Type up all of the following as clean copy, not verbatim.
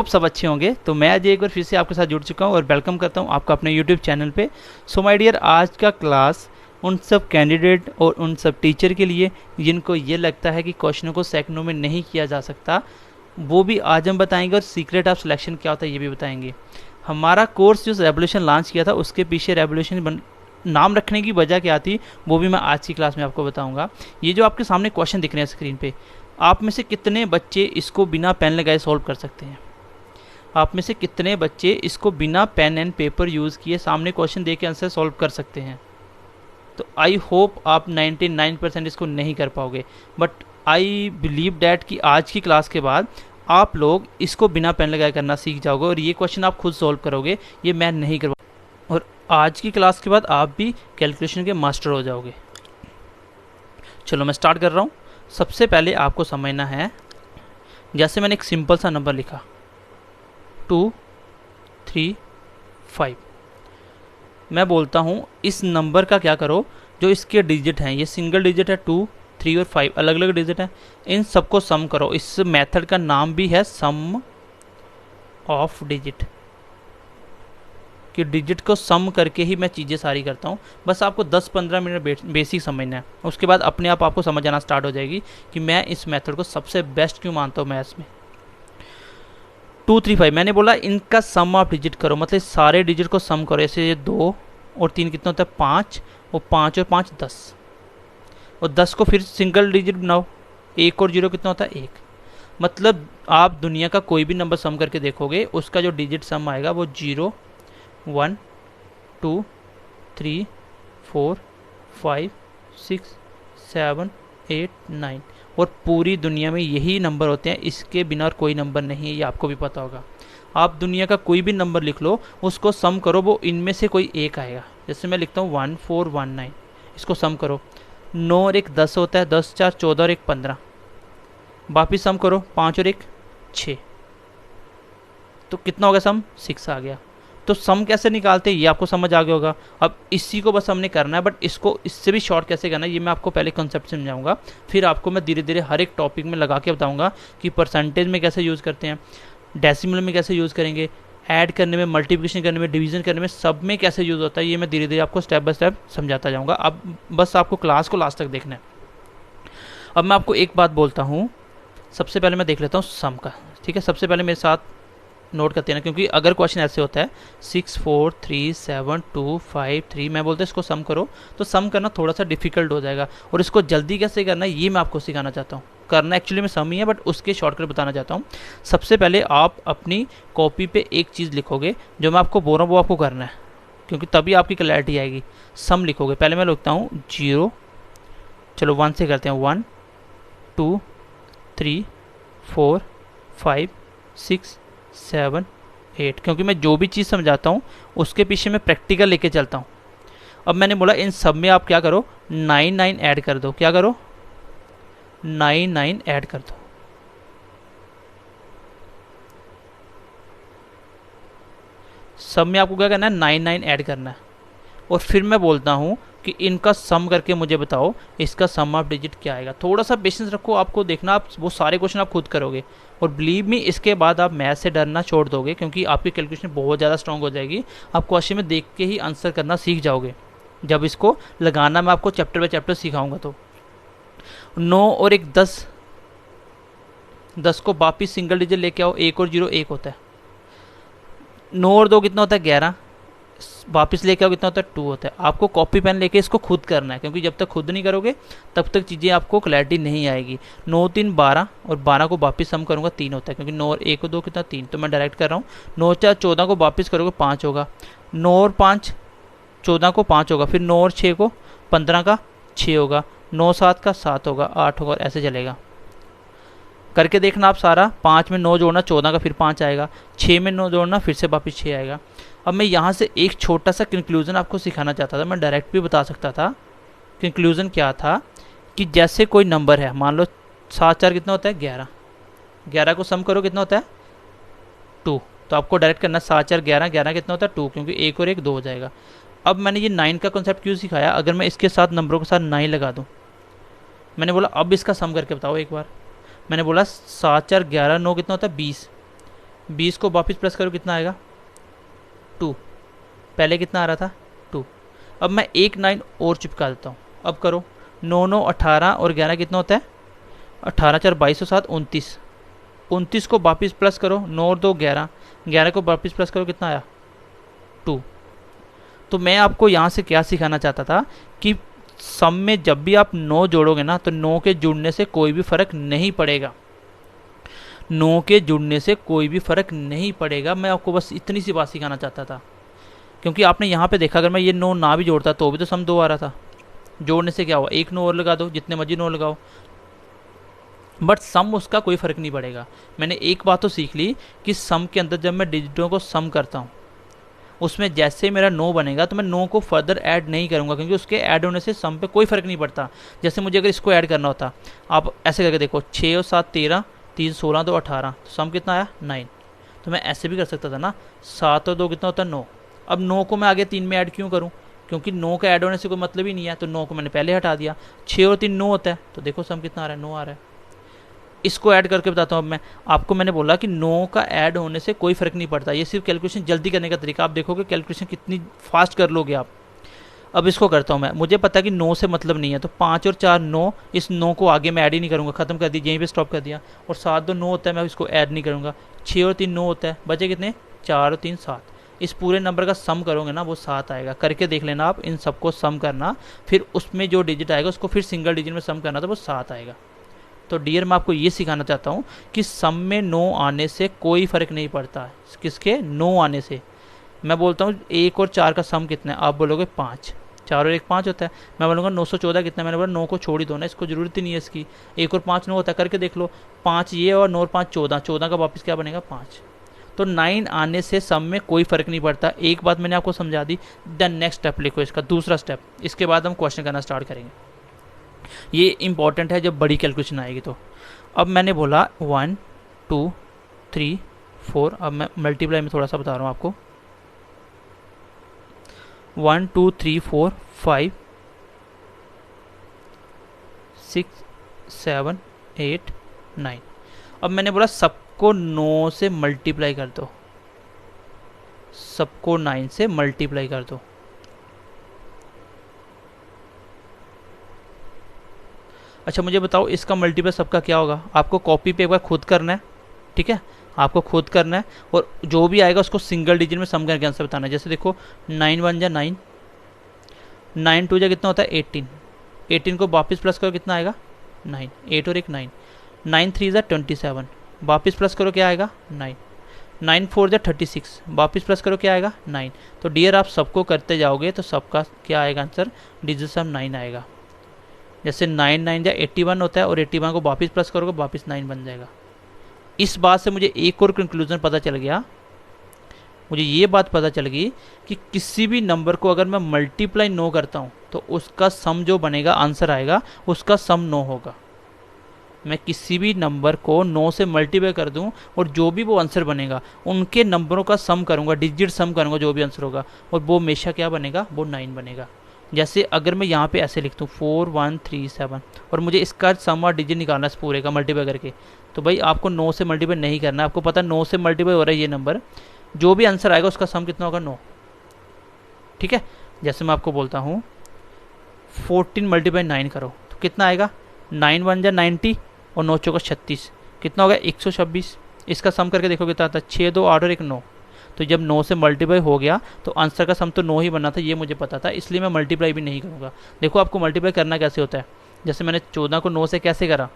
खूब सब अच्छे होंगे। तो मैं आज एक बार फिर से आपके साथ जुड़ चुका हूँ और वेलकम करता हूँ आपका अपने यूट्यूब चैनल पे। सो माय डियर, आज का क्लास उन सब कैंडिडेट और उन सब टीचर के लिए जिनको ये लगता है कि क्वेश्चनों को सेकंडों में नहीं किया जा सकता, वो भी आज हम बताएंगे। और सीक्रेट ऑफ सिलेक्शन क्या होता है ये भी बताएंगे। हमारा कोर्स जो रेवोल्यूशन लॉन्च किया था उसके पीछे रेवोल्यूशन नाम रखने की वजह क्या थी वो भी मैं आज की क्लास में आपको बताऊंगा। ये जो आपके सामने क्वेश्चन दिख रहे हैं स्क्रीन पे, आप में से कितने बच्चे इसको बिना पेन लगाए सॉल्व कर सकते हैं? आप में से कितने बच्चे इसको बिना पेन एंड पेपर यूज़ किए सामने क्वेश्चन दे के आंसर सॉल्व कर सकते हैं? तो आई होप आप 99% इसको नहीं कर पाओगे, बट आई बिलीव डैट कि आज की क्लास के बाद आप लोग इसको बिना पेन लगाए करना सीख जाओगे और ये क्वेश्चन आप खुद सॉल्व करोगे, ये मैं नहीं करवा। और आज की क्लास के बाद आप भी कैलकुलेशन के मास्टर हो जाओगे। चलो मैं स्टार्ट कर रहा हूँ। सबसे पहले आपको समझना है, जैसे मैंने एक सिंपल सा नंबर लिखा 2, 3, 5। मैं बोलता हूँ इस नंबर का क्या करो, जो इसके डिजिट हैं, ये सिंगल डिजिट है 2, 3 और 5 अलग अलग डिजिट हैं, इन सबको सम करो। इस मेथड का नाम भी है सम ऑफ डिजिट, कि डिजिट को सम करके ही मैं चीज़ें सारी करता हूँ। बस आपको 10-15 मिनट बेसिक समझना है, उसके बाद अपने आप आपको समझ आना स्टार्ट हो जाएगी कि मैं इस मेथड को सबसे बेस्ट क्यों मानता हूँ मैथ्स में। 2, 3, 5 मैंने बोला इनका सम आप डिजिट करो, मतलब सारे डिजिट को सम करो। ऐसे ये 2 और 3 कितना होता है 5, और 5 और 5 10, और 10 को फिर सिंगल डिजिट बनाओ। 1 और 0 कितना होता है 1। मतलब आप दुनिया का कोई भी नंबर सम करके देखोगे, उसका जो डिजिट सम आएगा वो 0, 1, 2, 3, 4, 5, 6, 7, 8, 9, और पूरी दुनिया में यही नंबर होते हैं, इसके बिना और कोई नंबर नहीं है, ये आपको भी पता होगा। आप दुनिया का कोई भी नंबर लिख लो, उसको सम करो, वो इनमें से कोई एक आएगा। जैसे मैं लिखता हूँ 1419, इसको सम करो, 9 और 1 10 होता है, 10 4 14 और 1 15। वापिस सम करो, 5 और 1 6, तो कितना हो गया सम 6 आ गया। तो सम कैसे निकालते हैं ये आपको समझ आ गया होगा। अब इसी को बस हमने करना है, बट इसको इससे भी शॉर्ट कैसे करना है ये मैं आपको पहले कॉन्सेप्ट समझाऊंगा, फिर आपको मैं धीरे धीरे हर एक टॉपिक में लगा के बताऊंगा कि परसेंटेज में कैसे यूज़ करते हैं, डेसिमल में कैसे यूज़ करेंगे, ऐड करने में, मल्टीप्लिकेशन करने में, डिवीजन करने में, सब में कैसे यूज़ होता है, ये मैं धीरे धीरे आपको स्टेप बाय स्टेप समझाता जाऊँगा। अब बस आपको क्लास को लास्ट तक देखना है। अब मैं आपको एक बात बोलता हूँ, सबसे पहले मैं देख लेता हूँ सम का, ठीक है। सबसे पहले मेरे साथ नोट करते हैं ना, क्योंकि अगर क्वेश्चन ऐसे होता है 6 4 3 7 2 5 3, मैं बोलता हूँ इसको सम करो, तो सम करना थोड़ा सा डिफिकल्ट हो जाएगा। और इसको जल्दी कैसे करना है ये मैं आपको सिखाना चाहता हूँ। करना एक्चुअली में सम ही है, बट उसके शॉर्टकट बताना चाहता हूँ। सबसे पहले आप अपनी कॉपी पे एक चीज़ लिखोगे, जो मैं आपको बोल रहा हूँ वो आपको करना है, क्योंकि तभी आपकी क्लैरिटी आएगी। सम लिखोगे, पहले मैं लिखता हूँ 0, चलो 1 से करते हैं, 1 2 3 4 5 6 7 8, क्योंकि मैं जो भी चीज़ समझाता हूँ उसके पीछे मैं प्रैक्टिकल लेके चलता हूँ। अब मैंने बोला इन सब में आप क्या करो, 9 9 ऐड कर दो। क्या करो, 9 9 ऐड कर दो। सब में आपको क्या करना है, 9 9 ऐड करना है। और फिर मैं बोलता हूँ कि इनका सम करके मुझे बताओ इसका सम ऑफ डिजिट क्या आएगा। थोड़ा सा पेशेंस रखो, आपको देखना, आप वो सारे क्वेश्चन आप खुद करोगे, और बिलीव मी इसके बाद आप मैथ से डरना छोड़ दोगे, क्योंकि आपकी कैलकुलेशन बहुत ज़्यादा स्ट्रांग हो जाएगी। आप क्वेश्चन में देख के ही आंसर करना सीख जाओगे। जब इसको लगाना मैं आपको चैप्टर बाय चैप्टर सिखाऊंगा। तो 9 और 1 10, 10 को वापिस सिंगल डिजिट लेके आओ, 1 और 0 1 होता है। 9 और 2 कितना होता है 11, वापस लेके आओ, कितना होता है 2 होता है। आपको कॉपी पेन लेके इसको खुद करना है, क्योंकि जब तक खुद नहीं करोगे तब तक चीज़ें आपको क्लैरिटी नहीं आएगी। 9 3 12, और 12 को वापस सम करूँगा 3 होता है, क्योंकि 9 और 1 और 2 कितना 3, तो मैं डायरेक्ट कर रहा हूँ। 9 4 14 को वापस करोगे 5 होगा, 9 और 5 14 को 5 होगा, फिर 9 और 6 को 15 का 6 होगा, 9 7 का 7 होगा, 8 होगा, और ऐसे चलेगा। करके देखना आप सारा। 5 में 9 जोड़ना 14 का फिर 5 आएगा, 6 में 9 जोड़ना फिर से वापस 6 आएगा। अब मैं यहाँ से एक छोटा सा कंक्लूजन आपको सिखाना चाहता था, मैं डायरेक्ट भी बता सकता था। कंक्लूजन क्या था कि जैसे कोई नंबर है, मान लो 7 4 कितना होता है 11, 11 को सम करो कितना होता है 2, तो आपको डायरेक्ट करना 7 4 11, 11 कितना होता है 2, क्योंकि 1 और 1 2 हो जाएगा। अब मैंने ये 9 का कॉन्सेप्ट क्यों सिखाया, अगर मैं इसके साथ नंबरों के साथ 9 लगा दूँ, मैंने बोला अब इसका सम करके बताओ एक बार। मैंने बोला 7 4 11 9 कितना होता है 20, 20 को वापस प्लस करो कितना आएगा 2, पहले कितना आ रहा था 2। अब मैं एक 9 और चिपका देता हूँ। अब करो 9 9 18 और 11 कितना होता है 18 4 22 7 29, 29 को वापस प्लस करो 9 और 2 11, 11 को वापस प्लस करो कितना आया 2। तो मैं आपको यहाँ से क्या सिखाना चाहता था कि सम में जब भी आप 9 जोड़ोगे ना तो 9 के जुड़ने से कोई भी फर्क नहीं पड़ेगा, 9 के जुड़ने से कोई भी फर्क नहीं पड़ेगा। मैं आपको बस इतनी सी बात सिखाना चाहता था, क्योंकि आपने यहाँ पे देखा अगर मैं ये 9 ना भी जोड़ता तो भी तो सम 2 आ रहा था। जोड़ने से क्या हुआ, एक 9 और लगा दो, जितने मर्जी 9 लगाओ, बट सम उसका कोई फ़र्क नहीं पड़ेगा। मैंने एक बात तो सीख ली कि सम के अंदर जब मैं डिजिटों को सम करता हूँ उसमें जैसे ही मेरा 9 बनेगा तो मैं 9 को फर्दर ऐड नहीं करूँगा, क्योंकि उसके ऐड होने से सम पे कोई फ़र्क नहीं पड़ता। जैसे मुझे अगर इसको ऐड करना होता, आप ऐसे करके देखो 6 और 7 13, 3 16 2 18, तो सम कितना आया 9। तो मैं ऐसे भी कर सकता था ना, 7 और 2 कितना होता है 9। अब 9 को मैं आगे 3 में ऐड क्यों करूँ, क्योंकि 9 का ऐड होने से कोई मतलब ही नहीं है, तो 9 को मैंने पहले हटा दिया। 6 और 3 9 होता है, तो देखो सम कितना आ रहा है 9 आ रहा है। इसको ऐड करके बताता हूँ अब मैं आपको। मैंने बोला कि 9 का ऐड होने से कोई फ़र्क नहीं पड़ता, ये सिर्फ कैलकुलेशन जल्दी करने का तरीका। आप देखोगे कैलकुलेशन कितनी फास्ट कर लोगे आप। अब इसको करता हूँ मैं, मुझे पता है कि 9 से मतलब नहीं है, तो 5 और 4 9, इस 9 को आगे मैं ऐड ही नहीं करूँगा, ख़त्म कर दी, यहीं पे स्टॉप कर दिया। और 7 2 9 होता है, मैं इसको ऐड नहीं करूँगा। 6 और 3 9 होता है, बचे कितने 4 और 3 7। इस पूरे नंबर का सम करोगे ना वो 7 आएगा। करके देख लेना आप, इन सबको सम करना, फिर उसमें जो डिजिट आएगा उसको फिर सिंगल डिजिट में सम करना, तो वो 7 आएगा। तो डियर मैं आपको ये सिखाना चाहता हूँ कि सम में 9 आने से कोई फ़र्क नहीं पड़ता। किसके 9 आने से। मैं बोलता हूँ 1 और 4 का सम कितना है, आप बोलोगे 5, 4 और 1 5 होता है। मैं बोलूँगा 914 कितना है, मैंने बोला 9 को छोड़ ही दो ना, इसको ज़रूरत ही नहीं है इसकी। 1 और 5 9 होता है, करके देख लो। 5 ये और 9 और 5 14, 14 का वापस क्या बनेगा 5। तो 9 आने से सम में कोई फ़र्क नहीं पड़ता। एक बात मैंने आपको समझा दी। देन नेक्स्ट स्टेप लिखो, इसका दूसरा स्टेप। इसके बाद हम क्वेश्चन करना स्टार्ट करेंगे। ये इंपॉर्टेंट है जब बड़ी कैलकुलेशन आएगी। तो अब मैंने बोला 1 2 3 4, अब मैं मल्टीप्लाई में थोड़ा सा बता रहा हूँ आपको। 1 2 3 4 5 6 7 8 9। अब मैंने बोला सबको 9 से मल्टीप्लाई कर दो, सबको 9 से मल्टीप्लाई कर दो। अच्छा मुझे बताओ इसका मल्टीप्लाई सबका क्या होगा। आपको कॉपी पे एक बार खुद करना है, ठीक है, आपको खुद करना है, और जो भी आएगा उसको सिंगल डिजिट में सम करके आंसर बताना है। जैसे देखो 9 1 जा 9, 9 2 जा कितना होता है 18, 18 को वापस प्लस करो कितना आएगा 9, 8 और 1 9, 9 3 जा 27, वापस प्लस करो क्या आएगा 9, 9 4 जा 36, वापस प्लस करो क्या आएगा 9। तो डियर आप सबको करते जाओगे तो सबका क्या आएगा आंसर, डिजिट सम 9 आएगा। जैसे 9 9 जा 81 होता है, और 81 को वापस प्लस करोगे वापस 9 बन जाएगा। इस बात से मुझे एक और कंक्लूजन पता चल गया, मुझे ये बात पता चल गई कि किसी भी नंबर को अगर मैं मल्टीप्लाई 9 करता हूँ तो उसका सम जो बनेगा, आंसर आएगा, उसका सम 9 होगा। मैं किसी भी नंबर को 9 से मल्टीप्लाई कर दूं और जो भी वो आंसर बनेगा उनके नंबरों का सम करूंगा, डिजिट सम करूंगा, जो भी आंसर होगा, और वो हमेशा क्या बनेगा, वो 9 बनेगा। जैसे अगर मैं यहाँ पे ऐसे लिख दूँ 4 1 3 7, और मुझे इसका सम और डिजिट निकालना है पूरे का मल्टीप्लाई करके, तो भाई आपको 9 से मल्टीप्लाई नहीं करना है। आपको पता 9 से मल्टीप्लाई हो रहा है ये नंबर, जो भी आंसर आएगा उसका सम कितना होगा 9, ठीक है। जैसे मैं आपको बोलता हूँ 14 मल्टीप्लाई 9 करो तो कितना आएगा, 9 1 जा 90 और 9 चौका 36, कितना होगा 126। इसका सम करके देखो कितना आता है, 6 2 8 और 1 9। तो जब 9 से मल्टीप्लाई हो गया तो आंसर का सम तो 9 ही बनना था, ये मुझे पता था, इसलिए मैं मल्टीप्लाई भी नहीं करूँगा। देखो आपको मल्टीप्लाई करना कैसे होता है। जैसे मैंने 14 को 9 से कैसे करा,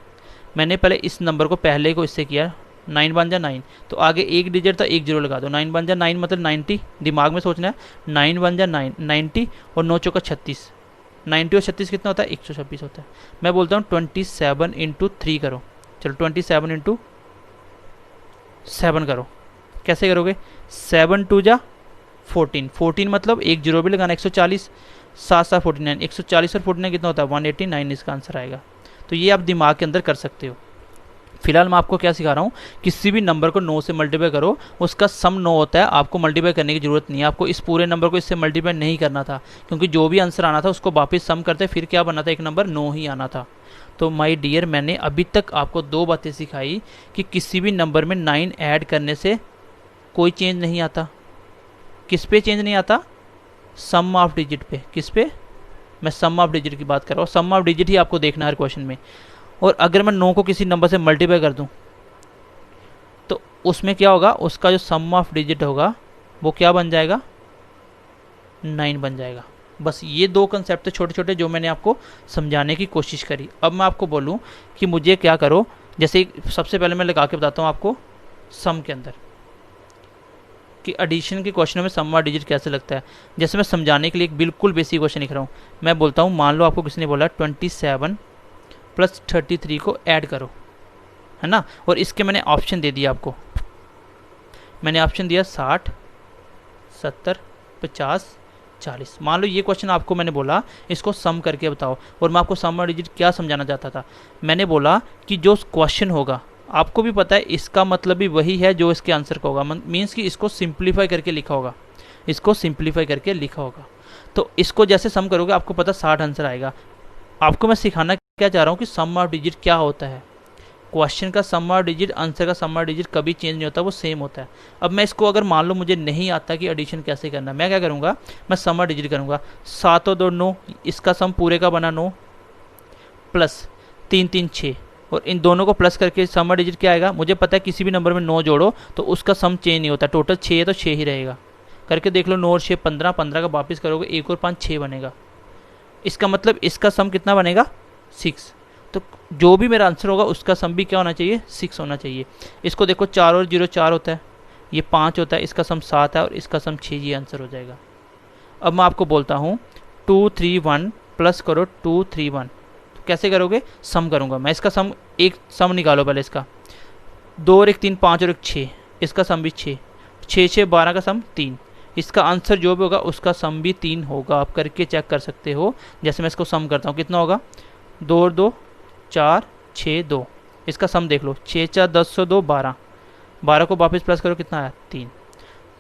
मैंने पहले इस नंबर को पहले को इससे किया, 9 बन जा 9, तो आगे एक डिजिट था, एक जीरो लगा दो, 9 बन जा 9 मतलब 90, दिमाग में सोचना है, 9 बन जा 9 90 और 9 चौका 36, 90 और 36 कितना होता है 126 होता है। मैं बोलता हूँ 27 इंटू 3 करो, चलो 27 इंटू 7 करो। कैसे करोगे, 7 2 जा 14, 14 मतलब एक जीरो भी लगाना, 140, 7 7 49, 140 और 49 कितना होता है 189, इसका आंसर आएगा। तो ये आप दिमाग के अंदर कर सकते हो। फिलहाल मैं आपको क्या सिखा रहा हूँ, किसी भी नंबर को 9 से मल्टीप्लाई करो, उसका सम 9 होता है, आपको मल्टीप्लाई करने की जरूरत नहीं है। आपको इस पूरे नंबर को इससे मल्टीप्लाई नहीं करना था, क्योंकि जो भी आंसर आना था उसको वापस सम करते फिर क्या बनना था, एक नंबर 9 ही आना था। तो माय डियर मैंने अभी तक आपको 2 बातें सिखाई कि किसी भी नंबर में 9 ऐड करने से कोई चेंज नहीं आता। किस पे चेंज नहीं आता? सम ऑफ डिजिट पे। किस पे? मैं सम ऑफ डिजिट की बात कर रहा हूँ। सम ऑफ डिजिट ही आपको देखना है हर क्वेश्चन में। और अगर मैं 9 को किसी नंबर से मल्टीप्लाई कर दूं तो उसमें क्या होगा? उसका जो सम ऑफ डिजिट होगा वो क्या बन जाएगा? 9 बन जाएगा। बस ये दो कंसेप्ट छोटे छोटे जो मैंने आपको समझाने की कोशिश करी। अब मैं आपको बोलूं कि मुझे क्या करो, जैसे सबसे पहले मैं लगा के बताता हूँ आपको सम के अंदर कि एडिशन के क्वेश्चनों में सम ऑफ डिजिट कैसे लगता है। जैसे मैं समझाने के लिए एक बिल्कुल बेसिक क्वेश्चन लिख रहा हूँ। मैं बोलता हूँ, मान लो आपको किसी ने बोला 27 प्लस 33 को ऐड करो, है ना। और इसके मैंने ऑप्शन दे दिया आपको। मैंने ऑप्शन दिया 60, 70, 50, 40। मान लो ये क्वेश्चन आपको मैंने बोला इसको सम करके बताओ, और मैं आपको सम ऑफ डिजिट क्या समझाना चाहता था। मैंने बोला कि जो क्वेश्चन होगा आपको भी पता है इसका मतलब भी वही है जो इसके आंसर का होगा। मीन्स कि इसको सिंप्लीफाई करके लिखा होगा। इसको सिंप्लीफाई करके लिखा होगा। तो इसको जैसे सम करोगे आपको पता 60 आंसर आएगा। आपको मैं सिखाना क्या चाह रहा हूँ कि सम ऑफ डिजिट क्या होता है। क्वेश्चन का सम ऑफ डिजिट, आंसर का सम ऑफ डिजिट कभी चेंज नहीं होता, वो सेम होता है। अब मैं इसको अगर मान लो मुझे नहीं आता कि एडिशन कैसे करना, मैं क्या करूँगा? मैं सम ऑफ डिजिट करूँगा। 7 और 2 9, इसका सम पूरे का बना 9, प्लस 3 3 6, और इन दोनों को प्लस करके सम ऑफ डिजिट क्या आएगा? मुझे पता है किसी भी नंबर में 9 जोड़ो तो उसका सम चेंज नहीं होता। टोटल 6 है तो 6 ही रहेगा। करके देख लो, 9 और 6 15, 15 का वापस करोगे 1 और 5 6 बनेगा। इसका मतलब इसका सम कितना बनेगा? 6। तो जो भी मेरा आंसर होगा उसका सम भी क्या होना चाहिए? 6 होना चाहिए। इसको देखो, 4 और 0 4 होता है, ये 5 होता है, इसका सम 7 है और इसका सम 6, ये आंसर हो जाएगा। अब मैं आपको बोलता हूँ 2 3 1 प्लस करो 2 3 1। तो कैसे करोगे? सम करूँगा मैं। इसका सम, एक सम निकालो पहले इसका। 2 और 1 3, 5 और 1 6, इसका सम भी 6, 6 6 12 का सम 3। इसका आंसर जो भी होगा उसका सम भी 3 होगा। आप करके चेक कर सकते हो। जैसे मैं इसको सम करता हूँ, कितना होगा? 2 और 2 4 6 2, इसका सम देख लो, 6 4 10 2 12, 12 को वापस प्लस करो, कितना आया? 3।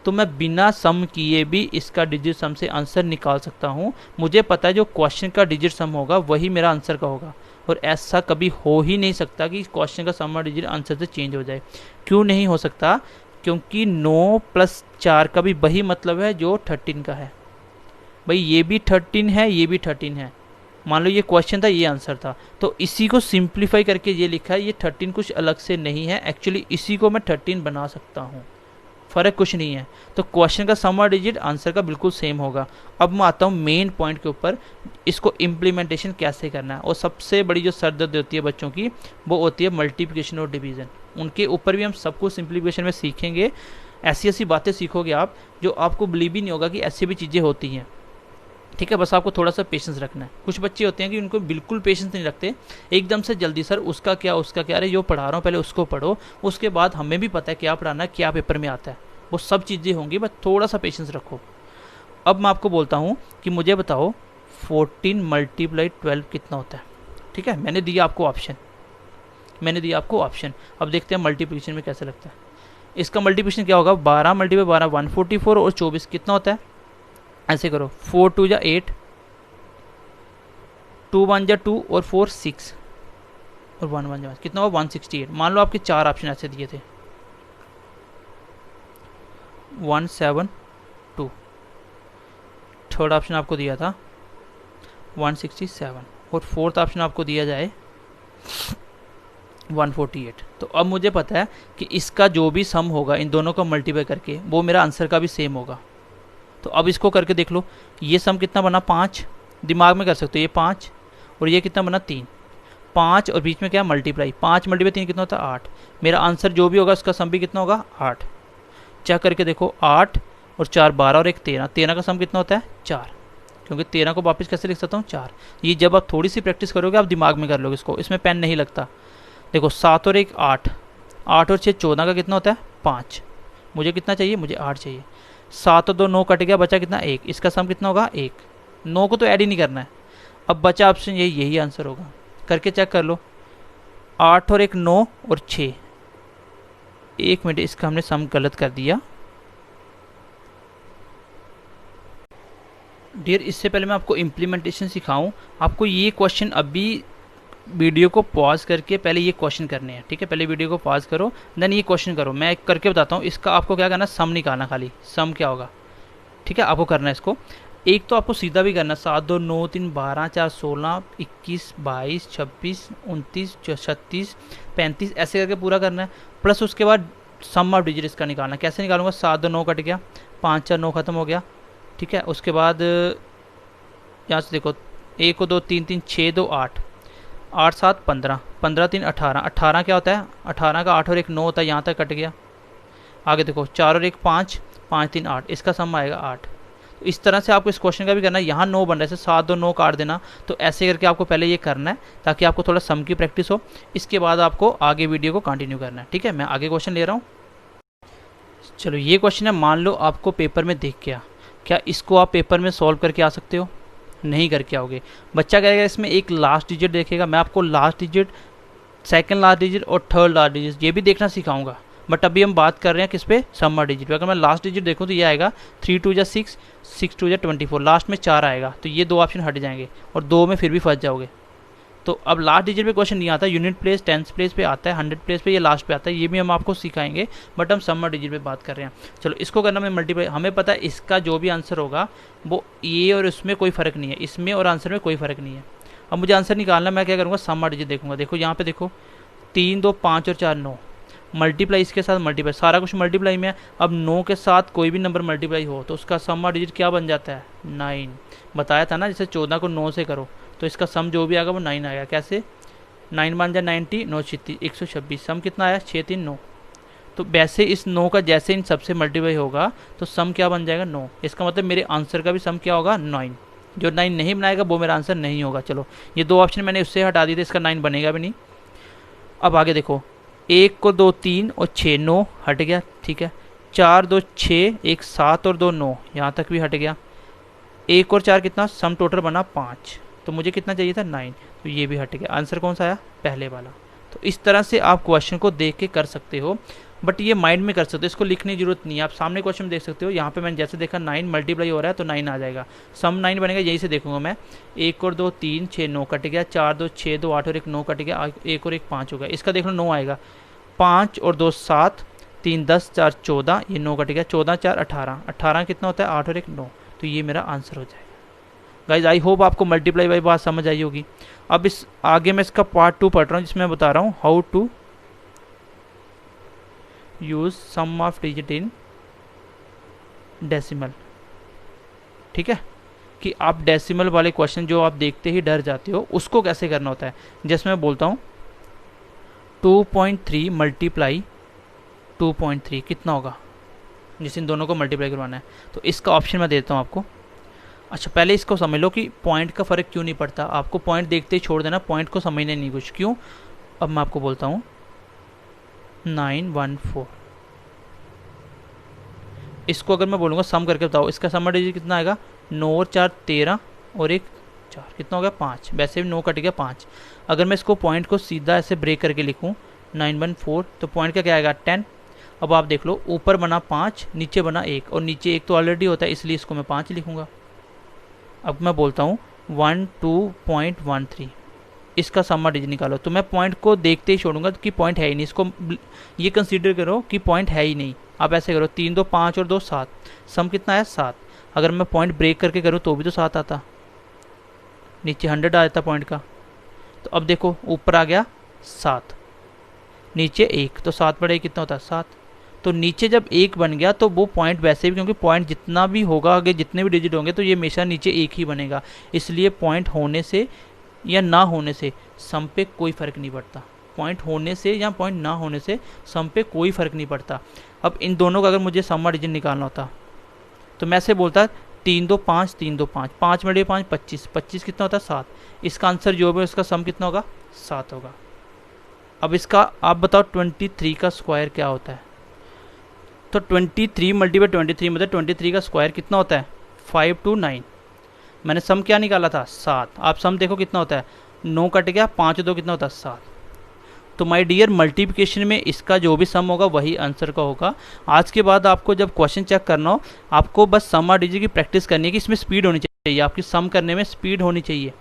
तो मैं बिना सम किए भी इसका डिजिट सम से आंसर निकाल सकता हूँ। मुझे पता है जो क्वेश्चन का डिजिट सम होगा वही मेरा आंसर का होगा। और ऐसा कभी हो ही नहीं सकता कि क्वेश्चन का सम और डिजिट आंसर से चेंज हो जाए। क्यों नहीं हो सकता? क्योंकि 9 प्लस 4 का भी वही मतलब है जो 13 का है। भाई ये भी 13 है, ये भी 13 है। मान लो ये क्वेश्चन था, ये आंसर था, तो इसी को सिंप्लीफाई करके ये लिखा है। ये 13 कुछ अलग से नहीं है, एक्चुअली इसी को मैं 13 बना सकता हूँ। फ़र्क कुछ नहीं है। तो क्वेश्चन का सम और डिजिट आंसर का बिल्कुल सेम होगा। अब मैं आता हूँ मेन पॉइंट के ऊपर, इसको इम्प्लीमेंटेशन कैसे करना है। और सबसे बड़ी जो सरदर्द होती है बच्चों की, वो होती है मल्टीप्लिकेशन और डिवीज़न। उनके ऊपर भी हम सब कुछ सिंप्लीफिकेशन में सीखेंगे। ऐसी ऐसी बातें सीखोगे आप जो आपको बिलीव ही नहीं होगा कि ऐसी भी चीज़ें होती हैं। ठीक है, बस आपको थोड़ा सा पेशेंस रखना है। कुछ बच्चे होते हैं कि उनको बिल्कुल पेशेंस नहीं रखते, एकदम से जल्दी, सर उसका क्या उसका क्या, अरे जो पढ़ा रहा हूँ पहले उसको पढ़ो, उसके बाद हमें भी पता है क्या पढ़ाना है, क्या पेपर में आता है, वो सब चीज़ें होंगी, बस थोड़ा सा पेशेंस रखो। अब मैं आपको बोलता हूँ कि मुझे बताओ 14 मल्टीप्लाई 12 कितना होता है। ठीक है, मैंने दिया आपको ऑप्शन, अब देखते हैं मल्टीप्लिकेशन में कैसे लगता है। इसका मल्टीप्लिकेशन क्या होगा? 12 मल्टीप्लाई 12 144, और 24 कितना होता है? ऐसे करो, 4 2 जा 8, 2 1 जा 2, और 4 6, और 1 1 जा 1, कितना होगा? 168। मान लो आपके 4 ऑप्शन ऐसे दिए थे, 1 7 2, थर्ड ऑप्शन आपको दिया था 167, और फोर्थ ऑप्शन आपको दिया जाए 148। तो अब मुझे पता है कि इसका जो भी सम होगा इन दोनों का मल्टीप्लाई करके, वो मेरा आंसर का भी सेम होगा। तो अब इसको करके देख लो, ये सम कितना बना? 5, दिमाग में कर सकते हो, ये 5, और ये कितना बना? 3, 5 और बीच में क्या? मल्टीप्लाई, 5 मल्टीप्लाई 3 कितना होता है? 8। मेरा आंसर जो भी होगा उसका सम भी कितना होगा? 8। चेक करके देखो, 8 और 4 12, और एक 13, 13 का सम कितना होता है? 4, क्योंकि 13 को वापस कैसे लिख सकता हूँ? 4। ये जब आप थोड़ी सी प्रैक्टिस करोगे आप दिमाग में कर लोगे इसको, इसमें पेन नहीं लगता। देखो 7 और 1 8, 8 और 6 14 का कितना होता है? 5। मुझे कितना चाहिए? मुझे 8 चाहिए। 7 और 2 9 कट गया, बचा कितना? 1। इसका सम कितना होगा? 1। 9 को तो ऐड ही नहीं करना है। अब बचा ऑप्शन यही आंसर होगा। करके चेक कर लो, 8 और 1 9 और 6। 1 मिनट, इसका हमने सम गलत कर दिया डियर। इससे पहले मैं आपको इम्प्लीमेंटेशन सिखाऊं, आपको ये क्वेश्चन अभी वीडियो को पॉज करके पहले ये क्वेश्चन करने हैं, ठीक है। पहले वीडियो को पॉज करो, देन ये क्वेश्चन करो। मैं करके बताता हूँ। इसका आपको क्या करना है, सम निकालना, खाली सम क्या होगा, ठीक है, आपको करना है इसको। एक तो आपको सीधा भी करना, 7 2 9 3 12 4 16 21 22 26 29 36 35 ऐसे करके पूरा करना है। प्लस उसके बाद सम ऑफ डिजिट इसका निकालना। कैसे निकालूंगा, 7 2 9 कट गया, 5 4 9 खत्म हो गया, ठीक है। उसके बाद यहाँ से देखो, 1 2 3 3 6 2 8 8 7 15 15 3 18 18 क्या होता है, 18 का 8 और 1 9 होता है, यहाँ तक कट गया। आगे देखो 4 और 1 5 5 3 8, इसका सम आएगा 8। तो इस तरह से आपको इस क्वेश्चन का भी करना है। यहाँ 9 बन रहा है, 7 2 9 काट देना। तो ऐसे करके आपको पहले ये करना है ताकि आपको थोड़ा सम की प्रैक्टिस हो। इसके बाद आपको आगे वीडियो को कंटिन्यू करना है, ठीक है। मैं आगे क्वेश्चन ले रहा हूँ। चलो ये क्वेश्चन है, मान लो आपको पेपर में दिख गया, क्या इसको आप पेपर में सॉल्व करके आ सकते हो? नहीं करके आओगे। बच्चा कहेगा इसमें एक लास्ट डिजिट देखेगा, मैं आपको last digit, second last digit और थर्ड लास्ट डिजिट ये भी देखना सिखाऊंगा। बट अभी हम बात कर रहे हैं किस पे, सम ऑफ डिजिट पे। अगर मैं लास्ट डिजिट देखूँ तो ये आएगा 3 2 जा 6 6 2 जा 24, लास्ट में 4 आएगा। तो ये 2 ऑप्शन हट जाएंगे और 2 में फिर भी फंस जाओगे। तो अब लास्ट डिजिट पे क्वेश्चन नहीं आता, यूनिट प्लेस, टेंस प्लेस पे आता है, 100 प्लेस पे, ये लास्ट पे आता है। ये भी हम आपको सिखाएंगे, बट हम सम ऑफ डिजिट पे बात कर रहे हैं। चलो इसको करना मैं मल्टीप्लाई, हमें पता है इसका जो भी आंसर होगा वो ये और इसमें कोई फ़र्क नहीं है, इसमें और आंसर में कोई फ़र्क नहीं है। अब मुझे आंसर निकालना, मैं क्या करूँगा, सम ऑफ डिजिट देखूंगा। देखो यहाँ पे देखो 3 2 5 और 4 9, मल्टीप्लाई इसके साथ मल्टीप्लाई, सारा कुछ मल्टीप्लाई में है। अब 9 के साथ कोई भी नंबर मल्टीप्लाई हो तो उसका सम ऑफ डिजिट क्या बन जाता है, 9। बताया था ना, जैसे 14 को 9 से करो तो इसका सम जो भी आएगा वो 9 आएगा। कैसे, 9 5 जा 90, 9 36 126, सम कितना आया 6 3 9। तो वैसे इस 9 का जैसे इन सबसे मल्टीप्लाई होगा तो सम क्या बन जाएगा, 9। इसका मतलब मेरे आंसर का भी सम क्या होगा, 9। जो 9 नहीं बनाएगा वो मेरा आंसर नहीं होगा। चलो ये 2 ऑप्शन मैंने उससे हटा दिए थे, इसका 9 बनेगा भी नहीं। अब आगे देखो, 1 को 2 3 और 6 9 हट गया, ठीक है। 4 2 6 1 7 और 2 9, यहाँ तक भी हट गया। 1 और 4 कितना, सम टोटल बना 5। तो मुझे कितना चाहिए था, 9, तो ये भी हट गया। आंसर कौन सा आया, पहले वाला। तो इस तरह से आप क्वेश्चन को देख के कर सकते हो, बट ये माइंड में कर सकते हो, इसको लिखने की जरूरत नहीं है। आप सामने क्वेश्चन में देख सकते हो, यहाँ पे मैंने जैसे देखा 9 मल्टीप्लाई हो रहा है तो 9 आ जाएगा, सम 9 बनेगा, यही से देखूंगा मैं। 1 और 2 3 6 9 कट गया, 4 2 6 2 8 और 1 9 कट गया, 1 और 1 5 हो गया। इसका देख लो 9 आएगा, 5 और 2 7 3 10 4 14, ये 9 कट गया, 14 4 18, 18 कितना होता है, 8 और 1 9। तो ये मेरा आंसर हो जाएगा। गाइज आई होप आपको मल्टीप्लाई बाई बात समझ आई होगी। अब इस आगे मैं इसका पार्ट 2 पढ़ रहा हूँ, जिसमें बता रहा हूँ how to use sum of digit in decimal, ठीक है। कि आप डेसिमल वाले क्वेश्चन जो आप देखते ही डर जाते हो उसको कैसे करना होता है। जैसे मैं बोलता हूँ 2.3 मल्टीप्लाई 2.3 कितना होगा, जिस इन दोनों को मल्टीप्लाई करवाना है। तो इसका ऑप्शन मैं देता हूँ आपको। अच्छा पहले इसको समझ लो कि पॉइंट का फ़र्क क्यों नहीं पड़ता। आपको पॉइंट देखते ही छोड़ देना, पॉइंट को समझने नहीं कुछ, क्यों। अब मैं आपको बोलता हूँ 914, इसको अगर मैं बोलूँगा सम करके बताओ, इसका सम डिजिट कितना आएगा, 9 और 4 13 और 1 4, कितना हो गया 5। वैसे भी 9 कट गया 5। अगर मैं इसको पॉइंट को सीधा ऐसे ब्रेक करके लिखूँ 914, तो पॉइंट का क्या आएगा 10। अब आप देख लो, ऊपर बना 5, नीचे बना 1, और नीचे 1 तो ऑलरेडी होता है, इसलिए इसको मैं 5 लिखूँगा। अब मैं बोलता हूँ 12.13, इसका सम डिजिट निकालो। तो मैं पॉइंट को देखते ही छोड़ूंगा कि पॉइंट है ही नहीं, इसको ये कंसीडर करो कि पॉइंट है ही नहीं। आप ऐसे करो 3 2 5 और 2 7, सम कितना है 7। अगर मैं पॉइंट ब्रेक करके करूँ तो भी तो 7 आता, नीचे 100 आ जाता पॉइंट का। तो अब देखो ऊपर आ गया 7, नीचे 1, तो 7 बड़े कितना होता है 7। तो नीचे जब 1 बन गया तो वो पॉइंट वैसे भी, क्योंकि पॉइंट जितना भी होगा आगे जितने भी डिजिट होंगे तो ये हमेशा नीचे 1 ही बनेगा, इसलिए पॉइंट होने से या ना होने से सम पे कोई फ़र्क नहीं पड़ता। पॉइंट होने से या पॉइंट ना होने से सम पे कोई फ़र्क नहीं पड़ता। अब इन दोनों का अगर मुझे सम डिजिट निकालना होता तो मैं ऐसे बोलता 3 2 5 3 2 5, 5 बड़े 5 25, 25 कितना होता है 7। इसका आंसर जो भी है उसका सम कितना होगा 7 होगा। अब इसका आप बताओ 23 का स्क्वायर क्या होता है। तो 23 मल्टीप्लाई 23 मतलब 23 का स्क्वायर कितना होता है 529। मैंने सम क्या निकाला था 7। आप सम देखो कितना होता है, 9 कट गया, 5 2 कितना होता है 7। तो माय डियर मल्टीप्लिकेशन में इसका जो भी सम होगा वही आंसर का होगा। आज के बाद आपको जब क्वेश्चन चेक करना हो, आपको बस सम और डिजिट की प्रैक्टिस करनी है कि इसमें स्पीड होनी चाहिए, आपकी सम करने में स्पीड होनी चाहिए।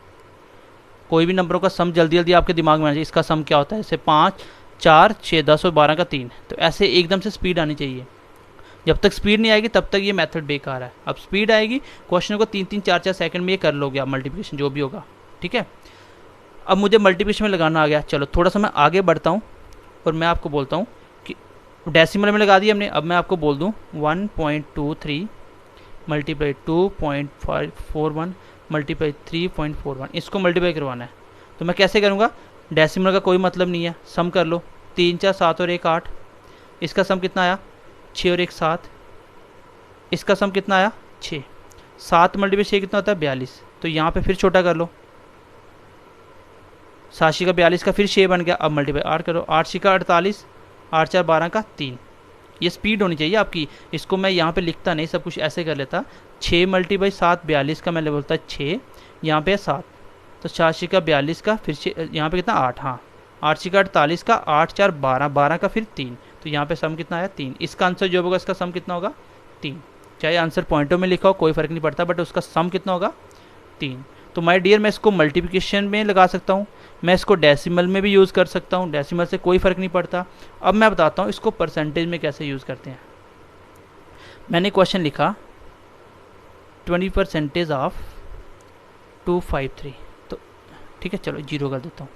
कोई भी नंबरों का सम जल्दी जल्दी आपके दिमाग में आना चाहिए। इसका सम क्या होता है, जैसे 5, 4, 6, 10 और 12 का 3। तो ऐसे एकदम से स्पीड आनी चाहिए। जब तक स्पीड नहीं आएगी तब तक ये मेथड बेकार है। अब स्पीड आएगी, क्वेश्चन को 3-3, 4-4 सेकंड में ये कर लोगे आप, मल्टीप्लिकेशन जो भी होगा, ठीक है। अब मुझे मल्टीप्लिकेशन में लगाना आ गया। चलो थोड़ा सा मैं आगे बढ़ता हूँ और मैं आपको बोलता हूँ कि डेसिमल में लगा दिया हमने। अब मैं आपको बोल दूँ 1.23 मल्टीप्लाई 2.541 मल्टीप्लाई 3.41, इसको मल्टीप्लाई करवाना है। तो मैं कैसे करूँगा, डेसिमल का कोई मतलब नहीं है, सम कर लो। 3, 4, 7 और 1, 8। इसका सम कितना आया, 6 और 1, 7। इसका सम कितना आया, 6। 7 मल्टीप्लाई 6 कितना होता है, 42। तो यहाँ पे फिर छोटा कर लो, 7 का 42 का फिर 6 बन गया। अब मल्टीप्लाई 8 करो, 8 का 48, 8 4 12 का 3। ये स्पीड होनी चाहिए आपकी। इसको मैं यहाँ पे लिखता नहीं, सब कुछ ऐसे कर लेता। 6 मल्टीप्लाई 7, 42 का मैंने बोलता 6, यहाँ पे 7। तो 7 का 42 का फिर यहाँ पे कितना 8, हाँ 8 का 48 का 8 4 12, 12 का फिर 3। तो यहाँ पे सम कितना आया, 3। इसका आंसर जो होगा इसका सम कितना होगा, 3। चाहे आंसर पॉइंटों में लिखा हो कोई फ़र्क नहीं पड़ता, बट उसका सम कितना होगा, 3। तो माय डियर, मैं इसको मल्टीप्लिकेशन में लगा सकता हूँ, मैं इसको डेसिमल में भी यूज़ कर सकता हूँ, डेसिमल से कोई फ़र्क नहीं पड़ता। अब मैं बताता हूँ इसको परसेंटेज में कैसे यूज़ करते हैं। मैंने क्वेश्चन लिखा 20% ऑफ 253, तो ठीक है चलो 0 कर देता हूँ।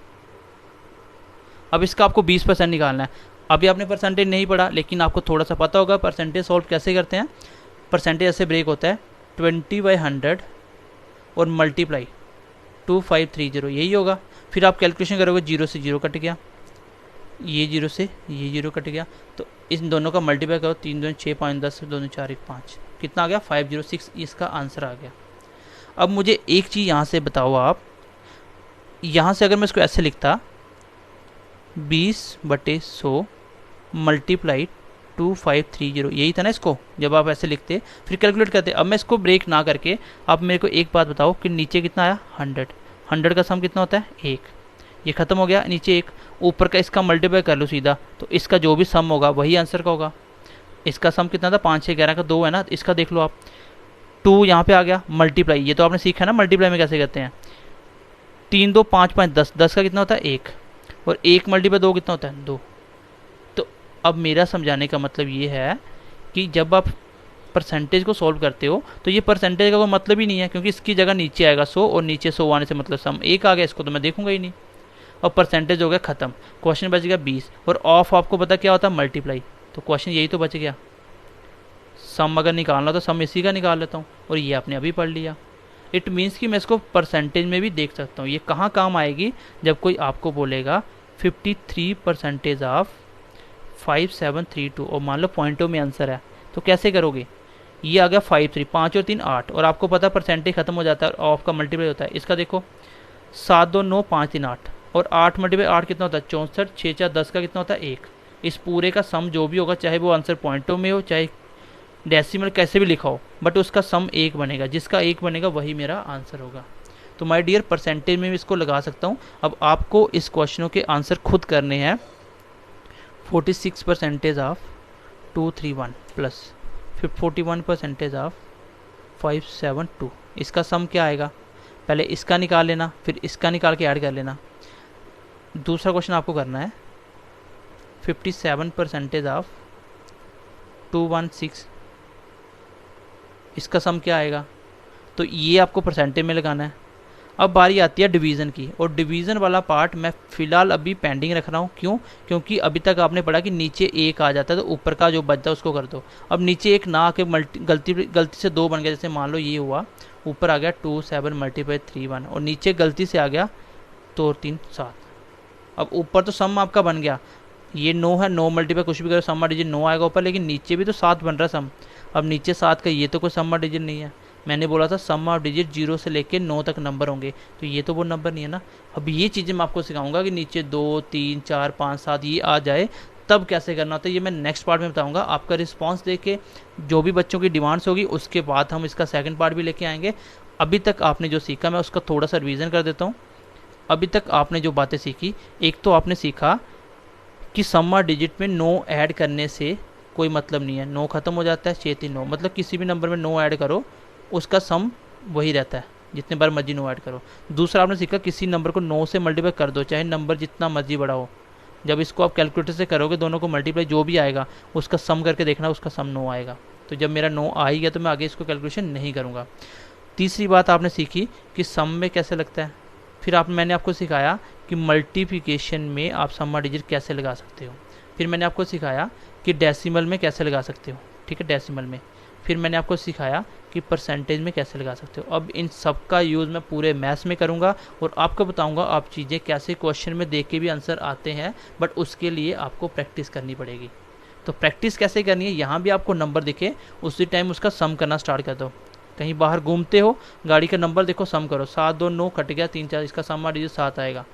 अब इसका आपको 20% निकालना है। अभी आपने परसेंटेज नहीं पढ़ा, लेकिन आपको थोड़ा सा पता होगा परसेंटेज सॉल्व कैसे करते हैं। परसेंटेज ऐसे ब्रेक होता है 20/100 और मल्टीप्लाई 2530, यही होगा। फिर आप कैलकुलेशन करोगे, 0 से 0 कट गया, ये 0 से ये 0 कट गया, तो इन दोनों का मल्टीप्लाई करो, 3 2 6 5 10 2 4 1 5, कितना आ गया 506, इसका आंसर आ गया। अब मुझे एक चीज़ यहाँ से बताओ आप, यहाँ से अगर मैं इसको ऐसे लिखता 20/100 मल्टीप्लाई 2530, यही था ना इसको, जब आप ऐसे लिखते फिर कैलकुलेट करते। अब मैं इसको ब्रेक ना करके आप मेरे को एक बात बताओ कि नीचे कितना आया 100, 100 का सम कितना होता है 1, ये खत्म हो गया, नीचे 1, ऊपर का इसका मल्टीप्लाई कर लो सीधा, तो इसका जो भी सम होगा वही आंसर का होगा। इसका सम कितना था 5 6 11 का 2 है ना, इसका देख लो आप 2 यहाँ पे आ गया, मल्टीप्लाई ये तो आपने सीखा ना मल्टीप्लाई में कैसे करते हैं। 3 2 5 5 10, 10 का कितना होता है 1, और 1 मल्टीप्लाई 2 कितना होता है 2। तो अब मेरा समझाने का मतलब ये है कि जब आप परसेंटेज को सॉल्व करते हो तो ये परसेंटेज का कोई मतलब ही नहीं है, क्योंकि इसकी जगह नीचे आएगा 100 और नीचे 100 आने से मतलब सम 1 आ गया, इसको तो मैं देखूंगा ही नहीं। और परसेंटेज हो गया ख़त्म, क्वेश्चन बच गया 20, और ऑफ आपको पता क्या होता है मल्टीप्लाई, तो क्वेश्चन यही तो बच गया। सम अगर निकालना तो सम इसी का निकाल लेता हूँ, और ये आपने अभी पढ़ लिया। इट मीन्स कि मैं इसको परसेंटेज में भी देख सकता हूँ। ये कहाँ काम आएगी, जब कोई आपको बोलेगा 53% ऑफ 5732 और मान लो पॉइंटों में आंसर है, तो कैसे करोगे। ये आ गया 5 3, 5 और 3 8, और आपको पता परसेंटेज खत्म हो जाता है और ऑफ का मल्टीप्लाई होता है। इसका देखो 7 2 9 5 3 8, और 8 मल्टीप्लाई 8 कितना होता है 64, 6 4 10 का कितना होता है 1। इस पूरे का सम जो भी होगा, चाहे वो आंसर पॉइंटों में हो चाहे डेसिमल कैसे भी लिखा हो, बट उसका सम 1 बनेगा, जिसका 1 बनेगा वही मेरा आंसर होगा। तो माय डियर, परसेंटेज में भी इसको लगा सकता हूँ। अब आपको इस क्वेश्चनों के आंसर खुद करने हैं। 46% ऑफ 231 प्लस 41% ऑफ 572, इसका सम क्या आएगा, पहले इसका निकाल लेना फिर इसका निकाल के ऐड कर लेना। दूसरा क्वेश्चन आपको करना है 57% ऑफ 216, इसका सम क्या आएगा, तो ये आपको परसेंटेज में लगाना है। अब बारी आती है डिवीज़न की, और डिवीज़न वाला पार्ट मैं फ़िलहाल अभी पेंडिंग रख रहा हूँ। क्यों, क्योंकि अभी तक आपने पढ़ा कि नीचे 1 आ जाता है तो ऊपर का जो बचता है उसको कर दो। अब नीचे 1 ना आके गलती से 2 बन गया, जैसे मान लो ये हुआ, ऊपर आ गया 2 7 मल्टीप्लाई 3 1, और नीचे गलती से आ गया 2 3 7। अब ऊपर तो सम आपका बन गया, ये 9 है, 9 मल्टीप्लाई कुछ भी करो सम्मा डिजिट 9 आएगा ऊपर, लेकिन नीचे भी तो 7 बन रहा है सम। अब नीचे 7 का ये तो कोई सम्मा डिजिट नहीं है, मैंने बोला था सम ऑफ डिजिट 0 से लेके 9 तक नंबर होंगे, तो ये तो वो नंबर नहीं है ना। अब ये चीज़ें मैं आपको सिखाऊंगा कि नीचे 2 3 4 5 7 ये आ जाए तब कैसे करना होता है, ये मैं नेक्स्ट पार्ट में बताऊंगा। आपका रिस्पांस देख के जो भी बच्चों की डिमांड्स होगी उसके बाद हम इसका सेकंड पार्ट भी लेके आएंगे। अभी तक आपने जो सीखा मैं उसका थोड़ा सा रिवीजन कर देता हूँ। अभी तक आपने जो बातें सीखी, एक तो आपने सीखा कि सम्मा डिजिट में 9 ऐड करने से कोई मतलब नहीं है, 9 खत्म हो जाता है, 6 3 9, मतलब किसी भी नंबर में 9 ऐड करो उसका सम वही रहता है। जितने बार मर्जी 9 ऐड करो। दूसरा आपने सीखा किसी नंबर को 9 से मल्टीप्लाई कर दो, चाहे नंबर जितना मर्जी बड़ा हो। जब इसको आप कैलकुलेटर से करोगे दोनों को मल्टीप्लाई, जो भी आएगा उसका सम करके देखना, उसका सम 9 आएगा। तो जब मेरा 9 आ ही गया तो मैं आगे इसको कैलकुलेशन नहीं करूँगा। तीसरी बात आपने सीखी कि सम में कैसे लगता है। फिर मैंने आपको सिखाया कि मल्टीप्लिकेशन में आप सम्मा डिजिट कैसे लगा सकते हो। फिर मैंने आपको सिखाया कि डेसिमल में कैसे लगा सकते हो, ठीक है, डेसिमल में। फिर मैंने आपको सिखाया कि परसेंटेज में कैसे लगा सकते हो। अब इन सब का यूज़ मैं पूरे मैथ्स में करूँगा और आपको बताऊँगा आप चीज़ें कैसे क्वेश्चन में देख के भी आंसर आते हैं, बट उसके लिए आपको प्रैक्टिस करनी पड़ेगी। तो प्रैक्टिस कैसे करनी है, यहाँ भी आपको नंबर दिखे उसी टाइम उसका सम करना स्टार्ट कर दो। कहीं बाहर घूमते हो, गाड़ी का नंबर देखो, सम करो, 7 2 9 कट गया 3 4, इसका सम डिजिट 7 आएगा।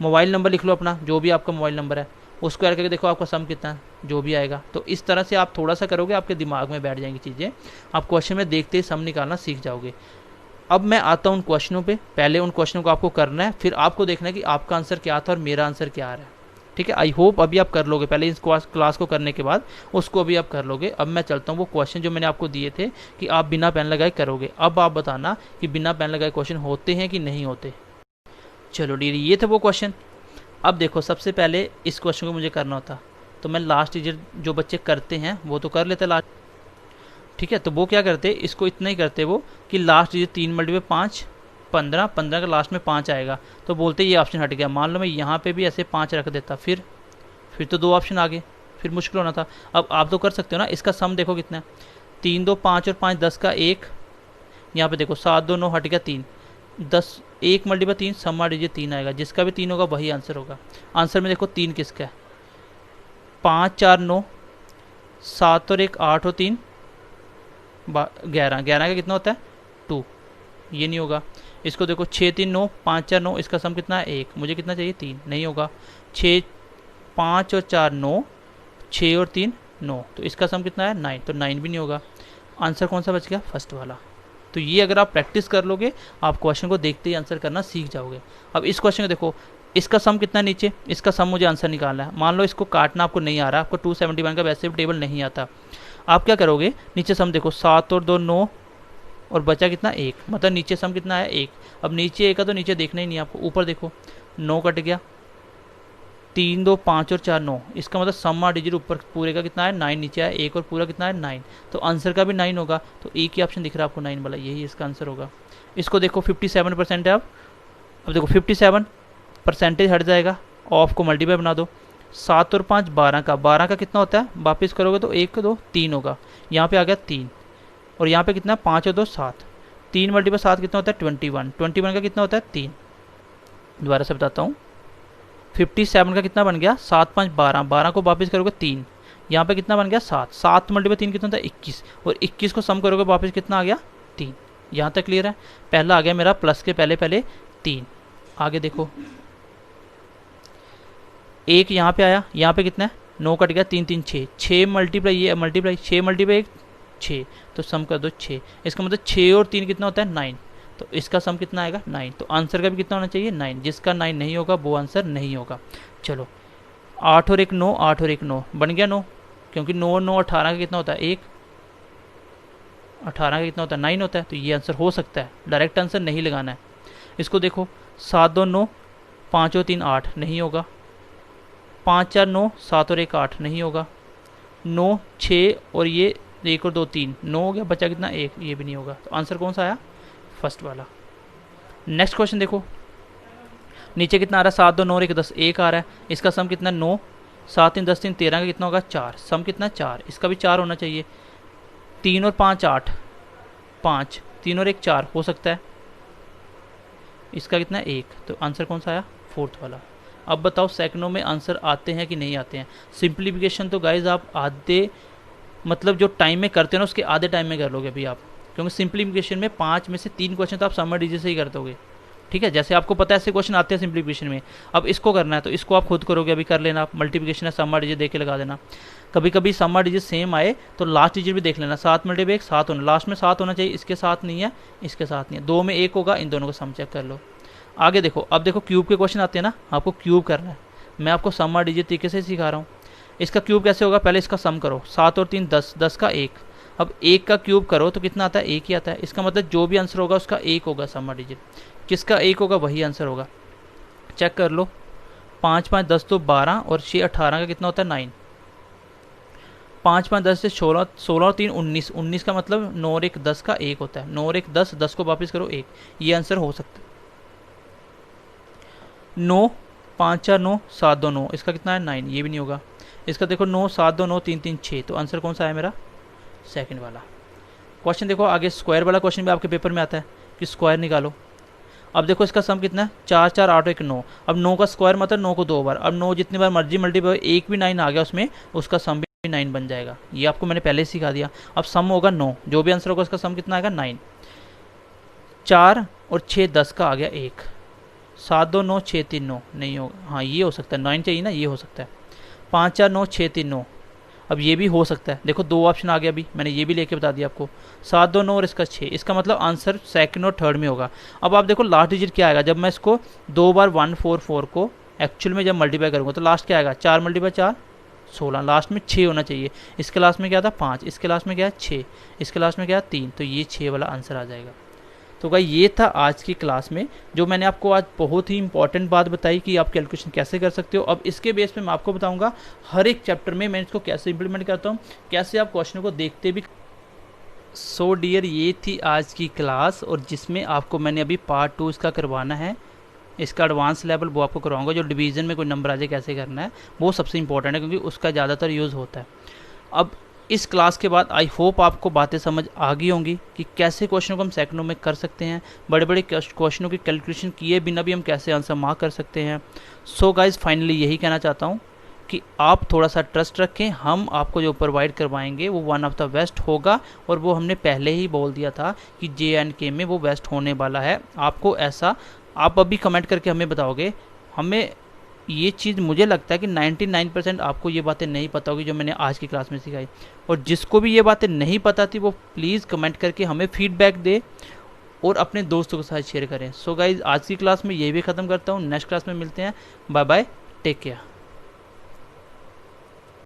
मोबाइल नंबर लिख लो अपना, जो भी आपका मोबाइल नंबर है, उसको ऐड करके देखो आपका सम कितना है, जो भी आएगा। तो इस तरह से आप थोड़ा सा करोगे, आपके दिमाग में बैठ जाएंगी चीज़ें, आप क्वेश्चन में देखते ही सम निकालना सीख जाओगे। अब मैं आता हूँ उन क्वेश्चनों पे। पहले उन क्वेश्चनों को आपको करना है, फिर आपको देखना है कि आपका आंसर क्या था और मेरा आंसर क्या आ रहा है, ठीक है। आई होप अभी आप कर लोगे, पहले इस क्लास को करने के बाद उसको अभी आप कर लोगे। अब मैं चलता हूँ वो क्वेश्चन जो मैंने आपको दिए थे कि आप बिना पेन लगाए करोगे। अब आप बताना कि बिना पेन लगाए क्वेश्चन होते हैं कि नहीं होते। चलो डियरी, ये थे वो क्वेश्चन। अब देखो, सबसे पहले इस क्वेश्चन को मुझे करना होता, तो मैं लास्ट डिजिट जो बच्चे करते हैं वो तो कर लेते लास्ट, ठीक है। तो वो क्या करते, इसको इतना ही करते वो कि लास्ट डिजिट 3 मल्टीप्लाई 5 15, 15 का लास्ट में 5 आएगा, तो बोलते ये ऑप्शन हट गया। मान लो मैं यहाँ पे भी ऐसे 5 रख देता, फिर तो 2 ऑप्शन आगे, फिर मुश्किल होना था। अब आप तो कर सकते हो ना, इसका सम देखो कितना है, 3 2 5 और 5 10 का 1, यहाँ पे देखो 7 2 9 हट गया 3, 10 1 मल्टीप्लाई 3, सम्मा डिजिट 3 आएगा, जिसका भी 3 होगा वही आंसर होगा। आंसर में देखो 3 किसका है, 5 4 9, 7 और 1 8 और 3 11, 11 का कितना होता है 2, ये नहीं होगा। इसको देखो 6 3 9, 5 4 9, इसका सम कितना है 1, मुझे कितना चाहिए 3, नहीं होगा। 6 5 और 4 9, 6 और 3 9, तो इसका सम कितना है 9, तो 9 भी नहीं होगा। आंसर कौन सा बच गया, फर्स्ट वाला। तो ये अगर आप प्रैक्टिस कर लोगे, आप क्वेश्चन को देखते ही आंसर करना सीख जाओगे। अब इस क्वेश्चन को देखो, इसका सम कितना है नीचे, इसका सम मुझे आंसर निकालना है। मान लो इसको काटना आपको नहीं आ रहा, आपको 271 का वैसे भी टेबल नहीं आता, आप क्या करोगे, नीचे सम देखो 7 और 2 9 और बचा कितना 1, मतलब नीचे सम कितना है 1। अब नीचे 1 का तो नीचे देखना ही नहीं आपको, ऊपर देखो 9 कट गया, 3 2 5 और 4 9, इसका मतलब सम्मा डिजिट ऊपर पूरे का कितना है 9, नीचे है 1 और पूरा कितना है 9, तो आंसर का भी 9 होगा। तो एक ही ऑप्शन दिख रहा है आपको 9 वाला, यही इसका आंसर होगा। इसको देखो 57% है। अब देखो 57 परसेंटेज हट जाएगा, ऑफ को मल्टीप्लाई बना दो, 7 और 5 12 का, 12 का कितना होता है, वापस करोगे तो 1 2 3 होगा, यहाँ पे आ गया 3, और यहाँ पे कितना 5 और 2 7, 3 मल्टीप्लाई 7 कितना होता है 21, 21 का कितना होता है 3। दोबारा से बताता हूँ, 57 का कितना बन गया 7 5 12, 12 को वापस करोगे 3, यहाँ पे कितना बन गया 7, 7 मल्टीप्लाई 3 कितना होता है 21, और 21 को सम करोगे वापस कितना आ गया 3। यहाँ तक क्लियर है। पहला आ गया मेरा प्लस के पहले 3। आगे देखो, 1 यहाँ पे आया, यहाँ पे कितना है 9 कट गया, 3 3 6, 6 मल्टीप्लाई ये मल्टीप्लाई 6 मल्टीप्लाई 6, तो सम कर दो 6, इसका मतलब 6 और 3 कितना होता है 9, तो इसका सम कितना आएगा 9, तो आंसर का भी कितना होना चाहिए 9, जिसका 9 नहीं होगा वो आंसर नहीं होगा। चलो 8 और 1 9, 8 और 1 9 बन गया 9, क्योंकि 9 9 18 का कितना होता है 1, 18 का कितना होता है 9 होता है, तो ये आंसर हो सकता है, डायरेक्ट आंसर नहीं लगाना है। इसको देखो 7 2 9, 5 और 3 8 नहीं होगा, 5 4 9, 7 और 1 8 नहीं होगा, 9 6 और ये 1 और 2 3, 9 हो गया, बचा कितना 1, ये भी नहीं होगा। तो आंसर कौन सा आया, फर्स्ट वाला। नेक्स्ट क्वेश्चन देखो, नीचे कितना आ रहा है 7 2 9 और 1 10, 1 आ रहा है, इसका सम कितना 9, 7 3 10 3 13 का कितना होगा 4, सम कितना 4, इसका भी 4 होना चाहिए। 3 और 5 8, 5, 3 और 1 4 हो सकता है, इसका कितना 1, तो आंसर कौन सा आया, फोर्थ वाला। अब बताओ सेकंडों में आंसर आते हैं कि नहीं आते हैं। सिंप्लीफिकेशन तो गाइज आप आधे, मतलब जो टाइम में करते हो ना उसके आधे टाइम में कर लोगे अभी आप, क्योंकि सिंप्लीफिकेशन में 5 में से 3 क्वेश्चन तो आप समर डिजिट से ही कर दोगे, ठीक है। जैसे आपको पता है ऐसे क्वेश्चन आते हैं सिंप्लीफिकेशन में, अब इसको करना है तो इसको आप खुद करोगे, अभी कर लेना आप, मल्टीप्लिकेशन है समर डिजिट देख के लगा देना। कभी कभी समर डिजिट सेम आए तो लास्ट डिजिट भी देख लेना, 7 मल्टीप्लाई 1 7 होना, लास्ट में 7 होना चाहिए, इसके साथ नहीं है, इसके साथ नहीं है, 2 में 1 होगा, इन दोनों का सम चेक कर लो। आगे देखो, अब देखो क्यूब के क्वेश्चन आते हैं ना, आपको क्यूब करना है, मैं आपको समर डिजिट तरीके से सिखा रहा हूँ। इसका क्यूब कैसे होगा, पहले इसका सम करो, 7 और 3 10, 10 का 1, अब 1 का क्यूब करो तो कितना आता है, 1 ही आता है। इसका मतलब जो भी आंसर होगा उसका 1 होगा सम्मा डिजिट, किसका 1 होगा वही आंसर होगा। चेक कर लो, 5 5 10 तो 12 और 6 18 का कितना होता है 9। 5 5 10 से 16, 16 और 3 19, 19 का मतलब 9 और 1 10 का 1 होता है। 9 और 1 10, 10 को वापस करो 1, ये आंसर हो सकता है। 9 5 4 9 7 2 9, इसका कितना है 9, ये भी नहीं होगा। इसका देखो 9 7 2 9 3 3 6, तो आंसर कौन सा है मेरा, सेकंड वाला। क्वेश्चन देखो आगे, स्क्वायर वाला क्वेश्चन भी आपके पेपर में आता है कि स्क्वायर निकालो। अब देखो इसका सम कितना है, 4 4 8 1 9। अब 9 का स्क्वायर मतलब 9 को 2 बार, अब 9 जितनी बार मर्जी मल्टीप्लाई, एक भी 9 आ गया उसमें, उसका सम भी 9 बन जाएगा। ये आपको मैंने पहले ही सिखा दिया। अब सम होगा 9, जो भी आंसर होगा उसका सम कितना आएगा 9। 4 और 6 10 का आ गया 1, 7 2 9 6 3 9, नहीं होगा, हाँ ये हो सकता है, 9 चाहिए ना, ये हो सकता है। 5 4 9 6 3 9, अब ये भी हो सकता है। देखो 2 ऑप्शन आ गया, अभी मैंने ये भी लेके बता दिया आपको। 7 2 9 और इसका 6, इसका मतलब आंसर सेकंड और थर्ड में होगा। अब आप देखो लास्ट डिजिट क्या आएगा, जब मैं इसको 2 बार 144 को एक्चुअल में जब मल्टीप्लाई करूँगा तो लास्ट क्या आएगा, 4 × 4 16, लास्ट में 6 होना चाहिए। इसके लास्ट में क्या था 5, इसके लास्ट में क्या है 6, इसके लास्ट में क्या है 3, तो ये 6 वाला आंसर आ जाएगा। तो भाई ये था आज की क्लास में जो मैंने आपको आज बहुत ही इंपॉर्टेंट बात बताई कि आप कैलकुलेशन कैसे कर सकते हो। अब इसके बेस पे मैं आपको बताऊंगा हर एक चैप्टर में मैं इसको कैसे इंप्लीमेंट करता हूँ, कैसे आप क्वेश्चन को देखते भी। सो डियर, ये थी आज की क्लास, और जिसमें आपको मैंने अभी पार्ट 2 इसका करवाना है, इसका एडवांस लेवल वो आपको करवाऊंगा। जो डिवीज़न में कोई नंबर आ जाए कैसे करना है, वो सबसे इंपॉर्टेंट है क्योंकि उसका ज़्यादातर यूज़ होता है। अब इस क्लास के बाद आई होप आपको बातें समझ आ गई होंगी कि कैसे क्वेश्चनों को हम सेकंडों में कर सकते हैं, बड़े बड़े क्वेश्चनों की कैलकुलेशन किए बिना भी हम कैसे आंसर मार्क कर सकते हैं। सो गाइज, फाइनली यही कहना चाहता हूँ कि आप थोड़ा सा ट्रस्ट रखें, हम आपको जो प्रोवाइड करवाएंगे वो वन ऑफ द बेस्ट होगा, और वो हमने पहले ही बोल दिया था कि JNK में वो बेस्ट होने वाला है। आपको ऐसा, आप अभी कमेंट करके हमें बताओगे। हमें ये चीज़ मुझे लगता है कि 99% आपको ये बातें नहीं पता होगी जो मैंने आज की क्लास में सिखाई, और जिसको भी ये बातें नहीं पता थी वो प्लीज़ कमेंट करके हमें फीडबैक दे और अपने दोस्तों के साथ शेयर करें। सो गाइज, आज की क्लास में ये भी ख़त्म करता हूँ, नेक्स्ट क्लास में मिलते हैं। Bye bye, take care.